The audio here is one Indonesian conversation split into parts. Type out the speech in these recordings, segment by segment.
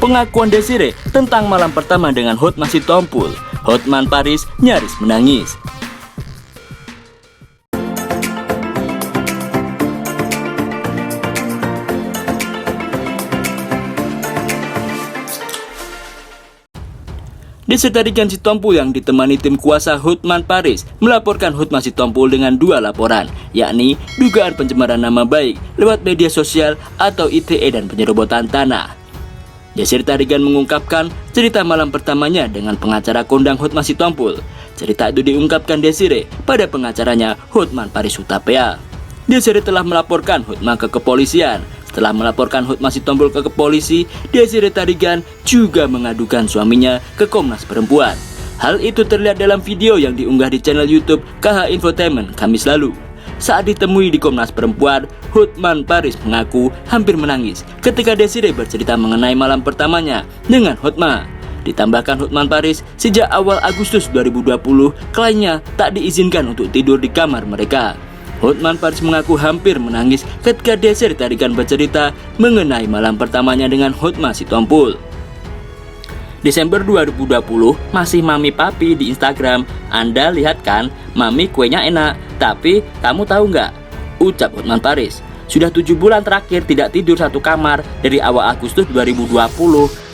pengakuan Desire tentang malam pertama dengan Hotman Sitompul. Hotman Paris nyaris menangis. Desir Tarigan Sitompul yang ditemani tim kuasa Hotman Paris melaporkan Hotman Sitompul dengan 2 laporan, yakni dugaan pencemaran nama baik lewat media sosial atau ITE dan penyerobotan tanah. Desir Tarigan mengungkapkan cerita malam pertamanya dengan pengacara kondang Hotman Sitompul. Cerita itu diungkapkan Desire pada pengacaranya Hotman Paris Hutapea. Desire telah melaporkan Hotman ke kepolisian. Setelah melaporkan Hotman Sitompul ke polisi, Desire Tarigan juga mengadukan suaminya ke Komnas Perempuan. Hal itu terlihat dalam video yang diunggah di channel YouTube KH Infotainment Kamis lalu. Saat ditemui di Komnas Perempuan, Hotman Paris mengaku hampir menangis ketika Desire bercerita mengenai malam pertamanya dengan Hotman. Ditambahkan Hotman Paris, sejak awal Agustus 2020, kliennya tak diizinkan untuk tidur di kamar mereka. Hotman Paris mengaku hampir menangis ketika Desir Tarigan bercerita mengenai malam pertamanya dengan Hotman Sitompul. Desember 2020, masih Mami Papi di Instagram. Anda lihat kan, Mami kuenya enak, tapi kamu tahu nggak? Ucap Hotman Paris. Sudah 7 bulan terakhir tidak tidur satu kamar dari awal Agustus 2020,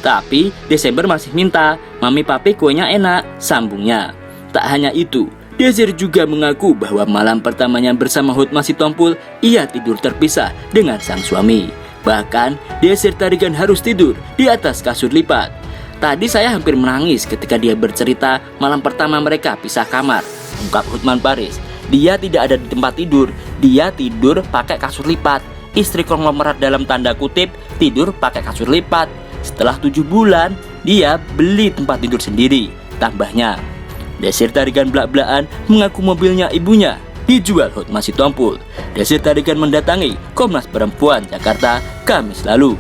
tapi Desember masih minta, Mami Papi kuenya enak, sambungnya. Tak hanya itu, Desir juga mengaku bahwa malam pertamanya bersama Hotman Sitompul, ia tidur terpisah dengan sang suami. Bahkan, Desir Tarigan harus tidur di atas kasur lipat. Tadi saya hampir menangis ketika dia bercerita malam pertama mereka pisah kamar, ungkap Hotman Paris. Dia tidak ada di tempat tidur, dia tidur pakai kasur lipat. Istri konglomerat dalam tanda kutip tidur pakai kasur lipat. Setelah 7 bulan, dia beli tempat tidur sendiri, tambahnya. Desir Tarigan belak-belakan mengaku mobilnya ibunya dijual Hotman Sitompul. Desir Tarigan mendatangi Komnas Perempuan Jakarta Kamis lalu.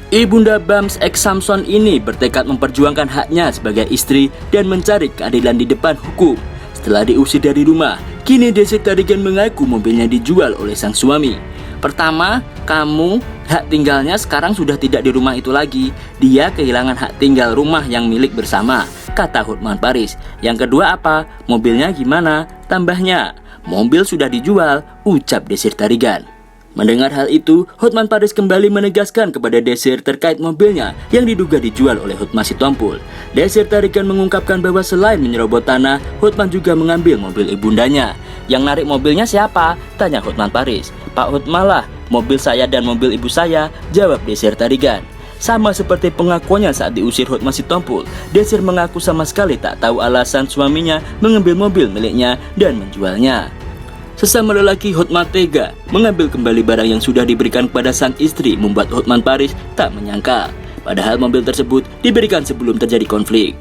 Ibunda Bams X Samson ini bertekad memperjuangkan haknya sebagai istri dan mencari keadilan di depan hukum. Setelah diusir dari rumah, kini Desir Tarigan mengaku mobilnya dijual oleh sang suami. Pertama, kamu hak tinggalnya sekarang sudah tidak di rumah itu lagi. Dia kehilangan hak tinggal rumah yang milik bersama, kata Hotman Paris. Yang kedua apa? Mobilnya gimana? Tambahnya, mobil sudah dijual, ucap Desir Tarigan. Mendengar hal itu, Hotman Paris kembali menegaskan kepada Desir terkait mobilnya yang diduga dijual oleh Hotman Sitompul. Desir Tarigan mengungkapkan bahwa selain menyerobot tanah, Hotman juga mengambil mobil ibundanya. Yang narik mobilnya siapa? Tanya Hotman Paris. Pak Hotman lah, mobil saya dan mobil ibu saya, jawab Desir Tarigan. Sama seperti pengakuannya saat diusir Hotman Sitompul, Desir mengaku sama sekali tak tahu alasan suaminya mengambil mobil miliknya dan menjualnya. Sesama lelaki, Hotman tega mengambil kembali barang yang sudah diberikan kepada sang istri, membuat Hotman Paris tak menyangka. Padahal mobil tersebut diberikan sebelum terjadi konflik.